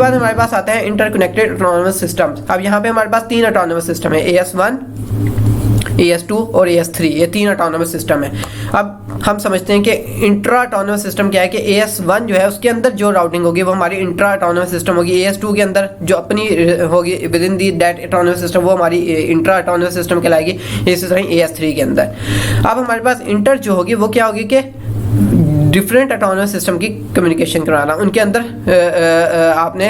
बाद हमारे पास आता है इंटरकनेक्टेड ऑटोनॉमस सिस्टम्स। अब यहाँ पे हमारे पास 3 ऑटोनॉमस सिस्टम है, AS1, AS2 और AS3, ये 3 ऑटोनॉमस सिस्टम है। अब हम समझते हैं कि इंट्रा ऑटोनॉमस सिस्टम क्या है कि AS1 जो है उसके अंदर जो राउटिंग होगी वो हमारी इंट्रा ऑटोनॉमस सिस्टम होगी, AS2 के अंदर जो अपनी होगी with in the that autonomous system वो हमारी इंट्रा ऑटोनॉमस सिस्टम कहलाएगी, इसी तरह AS3 के अंदर। अब हमारे पास इंटर जो होगी वो क्या होगी कि डिफरेंट ऑटोनॉमस सिस्टम की कम्युनिकेशन करवाना, उनके अंदर आपने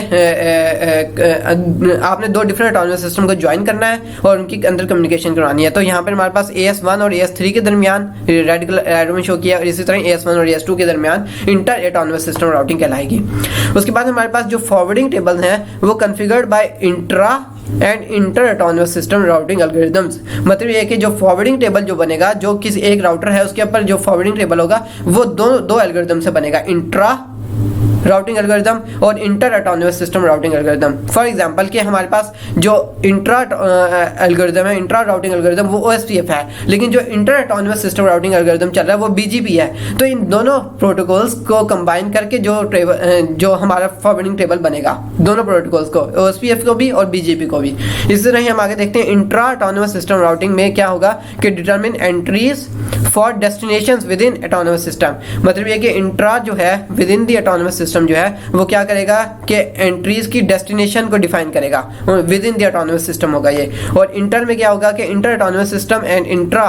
2 डिफरेंट ऑटोनॉमस सिस्टम को ज्वाइन करना है और उनके अंदर कम्युनिकेशन करवानी है। तो यहाँ पर हमारे पास AS1 और AS3 के दरमियान रेड कलर एरो में शो किया, और इसी तरह AS1 और AS2 के दरमियान इंटर ऑटोनॉमस सिस्टम राउटिंग कहलाएगी। उसके बाद हमारे पास जो फॉरवर्डिंग टेबल हैं वो configured by intra and inter autonomous system routing algorithms. मतलब ये है कि जो फॉरवर्डिंग टेबल जो बनेगा, जो किसी एक राउटर है उसके ऊपर जो फॉरवर्डिंग टेबल होगा वो दो एल्गोरिथम से बनेगा, इंट्रा राउटिंग एल्गोरिथम और inter autonomous system routing algorithm. For example कि हमारे पास जो इंट्रा एल्गोरिथम है, इंट्रा राउटिंग एल्गोरिथम, वो OSPF है, लेकिन जो inter autonomous system routing algorithm चल रहा है वो BGP है। तो इन दोनों प्रोटोकॉल्स को कंबाइन करके जो हमारा फॉरवर्डिंग टेबल बनेगा, दोनों प्रोटोकॉल्स को, OSPF को भी और BGP को भी। इस तरह ही हम आगे देखते हैं इंट्रा ऑटोनॉमस सिस्टम राउटिंग में क्या होगा कि determine entries for destinations with in autonomous system. मतलब ये कि इंट्रा जो है with in the autonomous system जो है वो क्या करेगा कि एंट्रीज की डेस्टिनेशन को डिफाइन करेगा, with in the autonomous system होगा ये। और इंटर में क्या होगा कि inter autonomous system and intra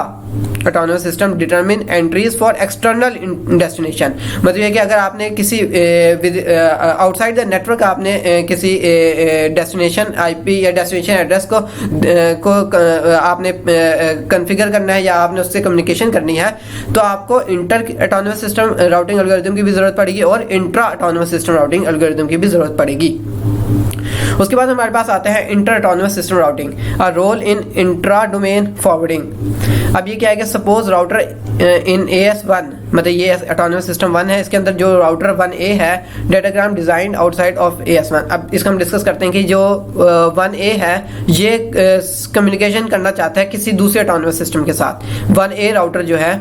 autonomous system determine entries for external destination. मतलब ये कि अगर आपने किसी आउटसाइड द नेटवर्क आपने किसी डेस्टिनेशन IP या डेस्टिनेशन एड्रेस को आपने कॉन्फ़िगर करना है या आपने उससे कम्युनिकेशन करनी है, तो आपको inter autonomous system routing algorithm की भी जरूरत पड़ेगी और intra autonomous system routing algorithm की भी जरूरत पड़ेगी। उसके बाद हमारे पास आता है inter autonomous system routing, a role in intra domain forwarding. अब ये क्या है कि सपोज राउटर इन AS1, मतलब ये ऑटोनॉमस सिस्टम 1 है, इसके अंदर जो राउटर 1A है, datagram design outside of AS1। अब इसको हम डिस्कस करते हैं कि जो 1A है ये कम्युनिकेशन करना चाहता है किसी दूसरे ऑटोनॉमस सिस्टम के साथ। 1A राउटर जो है,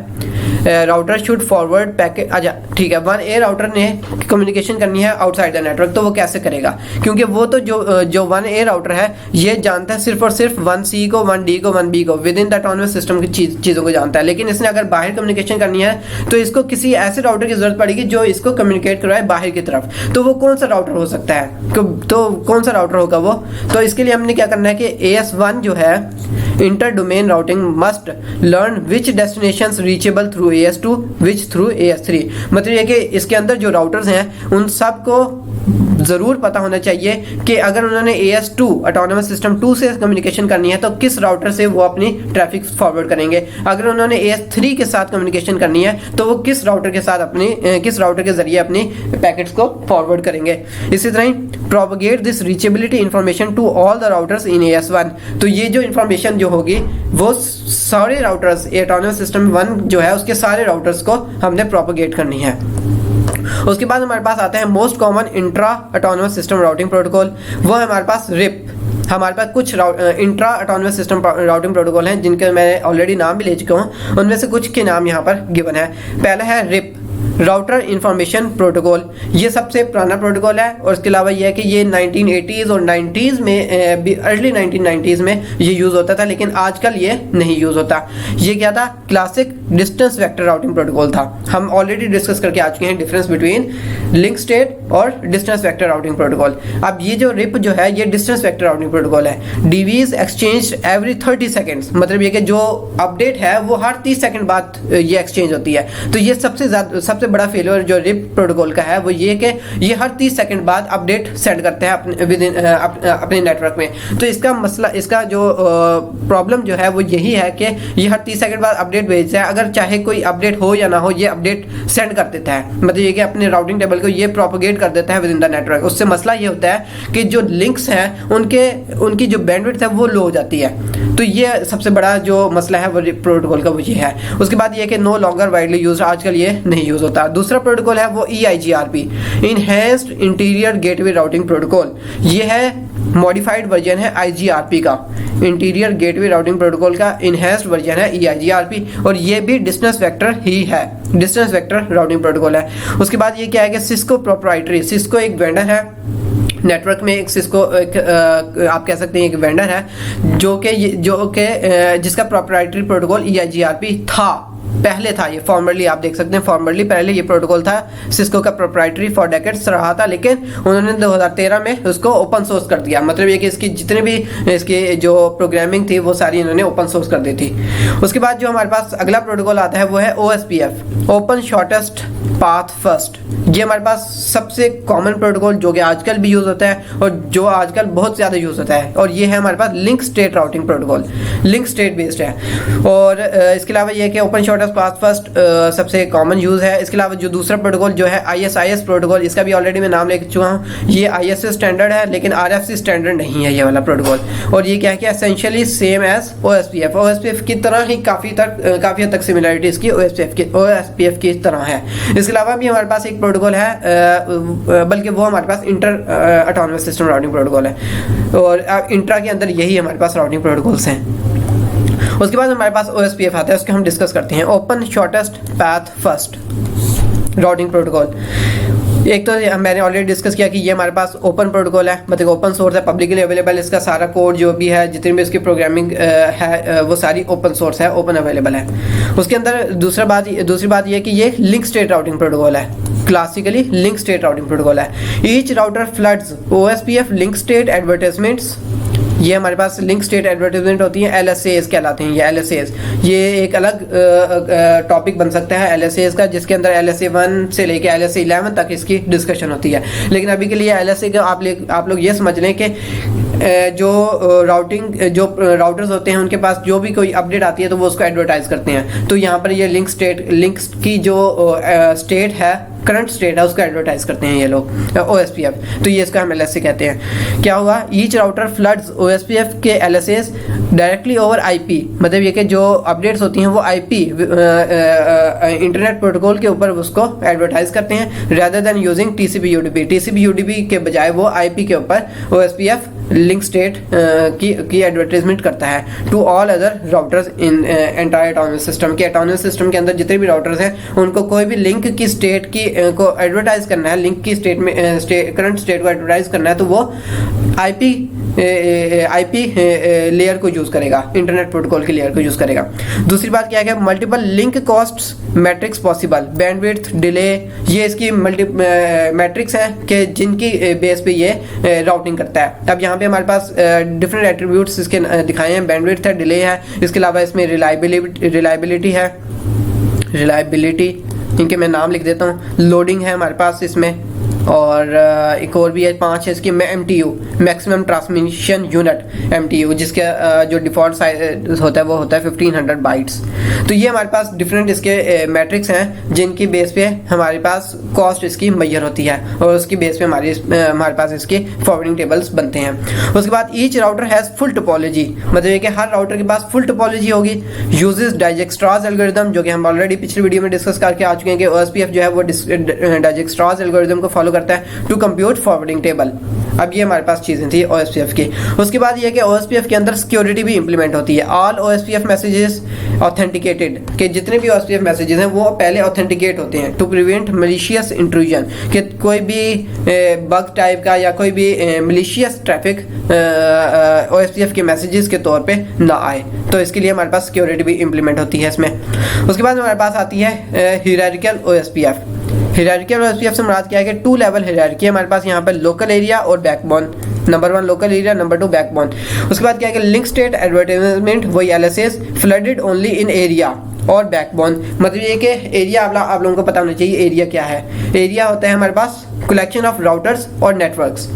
राउटर शुड फॉरवर्ड पैकेट, अच्छा ठीक है, 1A राउटर ने कम्युनिकेशन करनी है आउटसाइड द नेटवर्क, तो वो कैसे करेगा? क्योंकि वो तो जो 1A राउटर है ये जानता है सिर्फ और सिर्फ 1C को, 1D को, 1B को, with in the autonomous system की चीज़ों को जानता है। लेकिन इसने अगर बाहर कम्युनिकेशन करनी है तो इसको किसी ऐसे राउटर की जरूरत पड़ेगी जो इसको कम्युनिकेट करवाए बाहर की तरफ। तो वो कौन सा राउटर हो सकता है? तो कौन सा राउटर होगा वो? तो इसके लिए हमने क्या करना है कि AS1 जो है, inter domain routing must learn which destinations reachable through AS2 which through AS3। मतलब ये कि इसके अंदर जो राउटर्स हैं उन सब को ज़रूर पता होना चाहिए कि अगर उन्होंने AS2 ऑटोनॉमस सिस्टम 2 से कम्युनिकेशन करनी है तो किस राउटर से वो अपनी ट्रैफिक फॉरवर्ड करेंगे। अगर उन्होंने AS3 के साथ कम्युनिकेशन करनी है तो वो किस राउटर के साथ किस राउटर के जरिए अपनी पैकेट्स को फॉरवर्ड करेंगे। इसी तरह propagate this reachability information to all the routers in AS1। तो ये जो इंफॉर्मेशन जो होगी वो सारे राउटर्स, ऑटोनॉमस सिस्टम 1 जो है उसके सारे राउटर्स को हमने प्रोपगेट करनी है। उसके बाद हमारे पास आता है most common intra autonomous system routing protocol, वो है हमारे पास RIP। हमारे पास कुछ intra autonomous system routing protocol हैं जिनके मैं ऑलरेडी नाम भी ले चुका हूँ, उनमें से कुछ के नाम यहाँ पर गिवन है। पहला है RIP, राउटर इंफॉर्मेशन प्रोटोकॉल। ये सबसे पुराना प्रोटोकॉल है और इसके अलावा ये है कि ये 1980s और 90s में, अर्ली 1990s में ये यूज़ होता था, लेकिन आजकल ये नहीं यूज़ होता। ये क्या था? Classic distance vector routing protocol था। हम ऑलरेडी डिस्कस करके आ चुके हैं डिफरेंस बिटवीन लिंक स्टेट और डिस्टेंस वेक्टर राउटिंग प्रोटोकॉल। अब ये जो RIP जो है ये डिस्टेंस वेक्टर राउटिंग प्रोटोकॉल है। DVs एक्सचेंज एवरी 30 सेकेंड्स, मतलब ये कि जो अपडेट है वो हर 30 सेकेंड बाद ये एक्सचेंज होती है। तो ये सबसे बड़ा फेलियर जो RIP प्रोटोकॉल का है वो ये कि ये हर 30 सेकंड बाद अपडेट सेंड करते हैं अपने नेटवर्क में। तो इसका मसला, इसका जो प्रॉब्लम जो है वो यही है कि ये हर 30 सेकंड बाद अपडेट भेजता है, अगर चाहे कोई अपडेट हो या ना हो ये अपडेट सेंड कर देता है। मतलब ये कि अपने राउटिंग टेबल को ये प्रोपोगेट कर देता है विद इन द नेटवर्क। उससे मसला ये होता है कि जो लिंक्स हैं उनकी जो बैंडविड्थ है वो लो हो जाती है। तो ये सबसे बड़ा जो मसला है वो RIP प्रोटोकॉल का वो ये है। उसके बाद ये कि नो लॉन्गर वाइडली यूज, आजकल ये नहीं यूज होता। दूसरा प्रोटोकॉल है वो EIGRP, enhanced interior gateway routing protocol. ये है मॉडिफाइड वर्जन है IGRP का, इंटीरियर गेटवे राउटिंग प्रोटोकॉल का इनहेंस्ड वर्जन है EIGRP, और ये भी डिस्टेंस वेक्टर ही है, डिस्टेंस वेक्टर राउटिंग प्रोटोकॉल है। उसके बाद ये क्या है कि सिस्को प्रोप्राइटरी, सिस्को एक वेंडर है नेटवर्क में एक सिस्को आप कह सकते हैं एक वेंडर है जो कि जिसका प्रोप्राइटरी प्रोटोकॉल EIGRP था, पहले था। ये फॉर्मरली आप देख सकते हैं, फॉर्मरली पहले ये प्रोटोकॉल था, सिस्को का प्रोप्राइटरी फॉर डेकेड्स रहा था, लेकिन उन्होंने 2013 में उसको ओपन सोर्स कर दिया। मतलब ये कि इसकी जितनी भी इसकी जो प्रोग्रामिंग थी वो सारी इन्होंने ओपन सोर्स कर दी थी। उसके बाद जो हमारे पास अगला प्रोटोकॉल आता है वो है OSPF, open shortest path first. ये हमारे पास सबसे कॉमन प्रोटोकॉल जो कि आजकल भी यूज होता है और जो आजकल बहुत ज़्यादा यूज होता है, और ये है हमारे पास link state routing protocol, link state based है। और इसके अलावा ये कि ओपन शॉर्टेस्ट पाथ फर्स्ट सबसे कॉमन यूज है। इसके अलावा जो दूसरा प्रोटोकॉल जो है ISIS प्रोटोकॉल, इसका भी ऑलरेडी मैं नाम ले चुका हूँ। ये ISS स्टैंडर्ड है लेकिन RFC स्टैंडर्ड नहीं है ये वाला प्रोटोकॉल। और ये क्या है कि एसेंशियली सेम एज OSPF की तरह ही काफ़ी हद तक सिमिलरिटी इसकी OSPF की तरह है। इसके अलावा भी हमारे पास एक प्रोटोकॉल है, बल्कि वो हमारे पास inter autonomous system routing protocol है, और इंट्रा के अंदर यही हमारे पास राउटिंग प्रोटोकॉल्स हैं। उसके बाद हमारे पास OSPF आता है, उसके हम डिस्कस करते हैं। Open shortest path first routing protocol. एक तो मैंने ऑलरेडी डिस्कस किया कि ये हमारे पास ओपन प्रोटोकॉल है, मतलब ओपन सोर्स है, पब्लिकली अवेलेबल। इसका सारा कोड जो भी है, जितनी भी इसकी प्रोग्रामिंग है, वो सारी ओपन सोर्स है, ओपन अवेलेबल है। उसके अंदर दूसरी बात ये कि ये लिंक स्टेट राउटिंग प्रोटोकॉल है, classically link state routing protocol है। Each router floods OSPF link state advertisements. ये हमारे पास लिंक स्टेट एडवर्टाइजमेंट होती है, LSAs कहलाते हैं ये LSAs। ये एक अलग टॉपिक बन सकता है LSAs का, जिसके अंदर LSA 1 से लेके LSA 11 तक इसकी डिस्कशन होती है। लेकिन अभी के लिए LSA का आप लोग ये समझ लें कि जो राउटर्स होते हैं उनके पास जो भी कोई अपडेट आती है तो वो उसको एडवर्टाइज करते हैं। तो यहाँ पर ये लिंक की जो स्टेट है, करंट स्टेट है, उसको एडवर्टाइज करते हैं ये लोग OSPF। तो ये इसका हम LSA कहते हैं। क्या होगा, ईच राउटर फ्लड्स OSPF के LSAs डायरेक्टली ओवर IP, मतलब ये कि जो अपडेट्स होती हैं वो IP इंटरनेट प्रोटोकॉल के ऊपर उसको एडवर्टाइज करते हैं, rather than using TCP/UDP के बजाय वो IP के ऊपर OSPF लिंक स्टेट की एडवर्टाइजमेंट करता है to all other routers in entire autonomous system. के ऑटोनमस सिस्टम के अंदर जितने भी राउटर्स हैं उनको कोई भी लिंक की स्टेट की को एडवर्टाइज करना है, लिंक की स्टेट में करंट स्टेट को एडवर्टाइज करना है, तो वो IP लेयर को यूज करेगा, इंटरनेट प्रोटोकॉल के लेयर को यूज करेगा। दूसरी बात क्या है, multiple link costs matrix possible, bandwidth, delay, ये इसकी मैट्रिक्स है कि जिनकी बेस पे ये राउटिंग करता है। अब यहाँ पे हमारे पास डिफरेंट एट्रीब्यूट्स इसके दिखाए हैं, बैंडविड्थ है, डिले है, इसके अलावा इसमें रिलायबिलिटी है, इनके मैं नाम लिख देता हूँ, लोडिंग है हमारे पास इसमें, और एक और भी है 5 है इसकी MTU, maximum transmission unit MTU, जिसका जो डिफ़ॉल्ट साइज होता है वो होता है 1500 बाइट्स। तो ये हमारे पास डिफरेंट इसके मैट्रिक्स हैं जिनकी बेस पे हमारे पास कॉस्ट इसकी मैयर होती है, और उसकी बेस पे हमारे पास इसके फॉरवर्डिंग टेबल्स बनते हैं। उसके बाद each router has full topology, मतलब ये कि हर राउटर के पास फुल टोपोलॉजी होगी। यूजेस डाइजेक्स्ट्रास एल्गोरिथम, जो कि हम ऑलरेडी पिछली वीडियो में डिस्कस करके आ चुके हैं कि OSPF जो है वो डाइजेक्स्ट्रास एल्गोरिथम को फॉलो करता है टू कंप्यूट फॉरवर्डिंग टेबल। अब ये हमारे पास चीज़ें थी OSPF की। उसके बाद ये कि OSPF के अंदर सिक्योरिटी भी इंप्लीमेंट होती है। ऑल OSPF मैसेजेस ऑथेंटिकेटेड, कि जितने भी OSPF मैसेजेस हैं वो पहले ऑथेंटिकेट होते हैं टू प्रिवेंट मलिशियस इंट्रूजन, कि कोई भी बग टाइप का या कोई भी मलिशियस ट्रैफिक OSPF के मैसेजेस के तौर पे ना आए। तो इसके लिए हमारे पास सिक्योरिटी भी इंप्लीमेंट होती है इसमें। उसके बाद हमारे पास आती है हायरार्किकल OSPF। हायरार्किकल OSPF से मुराद क्या है कि 2 लेवल हायरार्की है हमारे पास यहाँ पर, लोकल एरिया और backbone. Number 1 local area, number 2 backbone. उसके बाद क्या है कि लिंक स्टेट एडवर्टाइजमेंट, वही LSAs flooded only in area और बैकबोन। मतलब ये कि एरिया आप लोगों को पता होना चाहिए एरिया क्या है। एरिया होता है हमारे पास कलेक्शन ऑफ राउटर्स और नेटवर्क्स।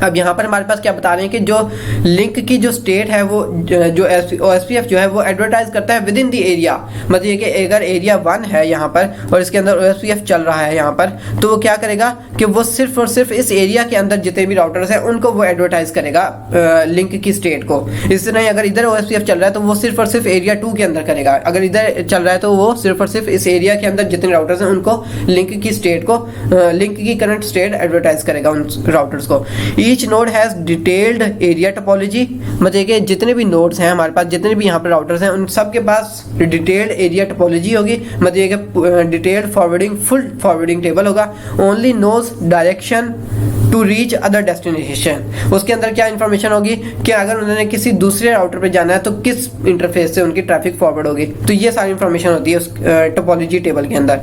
अब यहाँ पर हमारे पास क्या बता रहे हैं कि जो लिंक की जो स्टेट है वो जो OSPF जो है वो एडवर्टाइज करता है विद इन द एरिया। मतलब ये कि अगर एरिया 1 है यहाँ पर और इसके अंदर OSPF चल रहा है यहाँ पर, तो वो क्या करेगा कि वो सिर्फ और सिर्फ इस एरिया के अंदर जितने भी राउटर्स हैं उनको वो एडवर्टाइज करेगा लिंक की स्टेट को। इस तरह अगर इधर OSPF चल रहा है तो वो सिर्फ और सिर्फ एरिया 2 के अंदर करेगा, अगर इधर चल रहा है तो वो सिर्फ और सिर्फ इस एरिया के अंदर जितने राउटर्स हैं उनको लिंक की स्टेट को, लिंक की करंट स्टेट एडवर्टाइज करेगा उन राउटर्स को। Each node has detailed area topology, मतलब कि जितने भी नोड्स हैं हमारे पास, जितने भी यहाँ पर राउटर्स हैं, उन सब के पास डिटेल्ड एरिया टोपोलॉजी होगी, मतलब ये कि detailed forwarding, full forwarding table होगा। Only knows direction to reach other destination. उसके अंदर क्या इन्फॉर्मेशन होगी कि अगर उन्होंने किसी दूसरे राउटर पे जाना है तो किस इंटरफेस से उनकी ट्रैफिक फॉरवर्ड होगी, तो ये सारी इन्फॉर्मेशन होती है उस टोपोलॉजी टेबल के अंदर।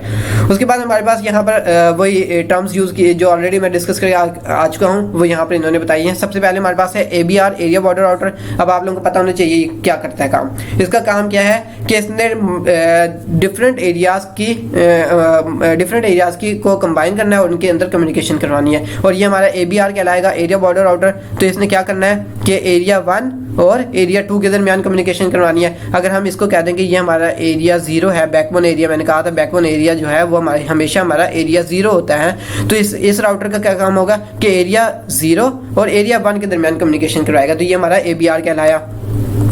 उसके बाद हमारे पास यहाँ पर वही टर्म्स यूज़ किए जो ऑलरेडी मैं डिस्कस करके आ चुका हूँ, वो यहाँ पर इन्होंने बताई है। सबसे पहले हमारे पास है ABR, एरिया बॉर्डर राउटर। अब आप लोगों को पता होना चाहिए क्या करता है काम। इसका काम क्या है कि इसने डिफरेंट एरियाज़ की को कंबाइन करना है और उनके अंदर कम्युनिकेशन करवानी है, और ये हमारा ABR कहलाएगा, एरिया बॉर्डर राउटर। तो इसने क्या करना है कि एरिया 1 और एरिया 2 के दरमियान कम्युनिकेशन करवानी है। अगर हम इसको कह दें कि ये हमारा एरिया 0 है, बैकबोन एरिया, मैंने कहा था बैकबोन एरिया जो है वो हमारे हमेशा हमारा एरिया 0 होता है, तो इस राउटर का क्या काम होगा कि एरिया 0 और एरिया 1 के दरमियान कम्युनिकेशन करवाएगा। तो ये हमारा ABR कहलाया।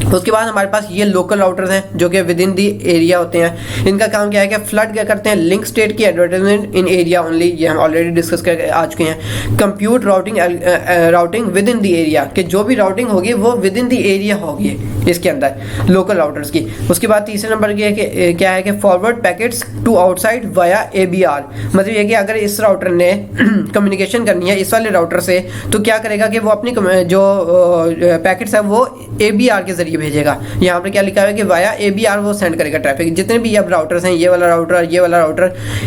उसके बाद हमारे पास ये लोकल राउटर्स हैं जो कि विद इन दी एरिया होते हैं। इनका काम क्या है कि फ्लड क्या करते हैं, लिंक स्टेट की एडवर्टाइजमेंट इन एरिया ओनली, ये हम ऑलरेडी डिस्कस कर आ चुके हैं। Compute routing with in the area, कि जो भी राउटिंग होगी वो विद इन दी एरिया होगी इसके अंदर लोकल राउटर्स की। उसके बाद तीसरे नंबर की क्या है कि forward packets to outside via ABR, मतलब ये कि अगर इस राउटर ने कम्युनिकेशन करनी है इस वाले राउटर से, तो क्या करेगा कि वो अपनी जो पैकेट्स है वो ABR के जरिए भेजेगा। यहाँ पर क्या लिखा है कि वाया ABR वो सेंड करेगा ट्रैफिक। जितने भी अब राउटर्स हैं, ये वाला राउटर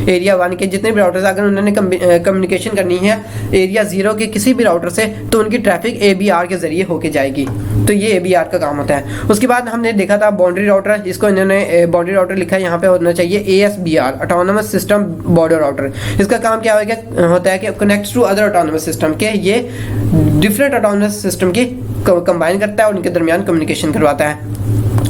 एरिया 1 के जितने भी राउटर्स, अगर उन्होंने कम्युनिकेशन करनी है एरिया 0 के किसी भी राउटर से, तो उनकी ट्रैफिक ABR के जरिए होके जाएगी। तो ये ABR का काम होता है। उसके बाद हमने देखा था बाउंड्री राउटर, जिसको इन्होंने बाउंड्री राउटर लिखा है, यहाँ पे होना चाहिए ASBR, autonomous system border router. इसका काम क्या होता है कि connects to other autonomous system, के ये डिफरेंट ऑटोनोमस सिस्टम की कंबाइन करता है और उनके दरमियान कम्युनिकेशन करवाता है।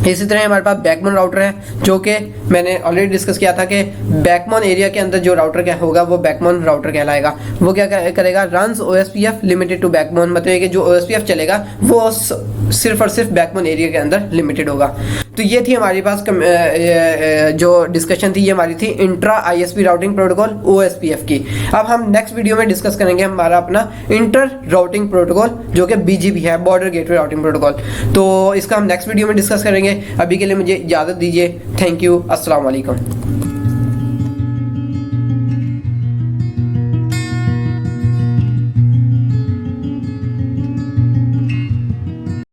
इसी तरह हमारे पास बैकबोन राउटर है, जो कि मैंने ऑलरेडी डिस्कस किया था कि बैकबोन एरिया के अंदर जो राउटर क्या होगा वो बैकबोन राउटर कहलाएगा। वो क्या करेगा, runs OSPF limited to backbone, मतलब कि जो OSPF चलेगा वो सिर्फ और सिर्फ बैकबोन एरिया के अंदर लिमिटेड होगा। तो ये थी हमारे पास जो डिस्कशन थी, ये हमारी थी intra ISP routing protocol OSPF की। अब हम नेक्स्ट वीडियो में डिस्कस करेंगे हमारा अपना इंटर राउटिंग प्रोटोकॉल, जो कि BGP है, बॉर्डर गेटवे राउटिंग प्रोटोकॉल। तो इसका हम नेक्स्ट वीडियो में डिस्कस करेंगे। अभी के लिए मुझे इजाज़त दीजिए। Thank you. अस्सलाम वालेकुम।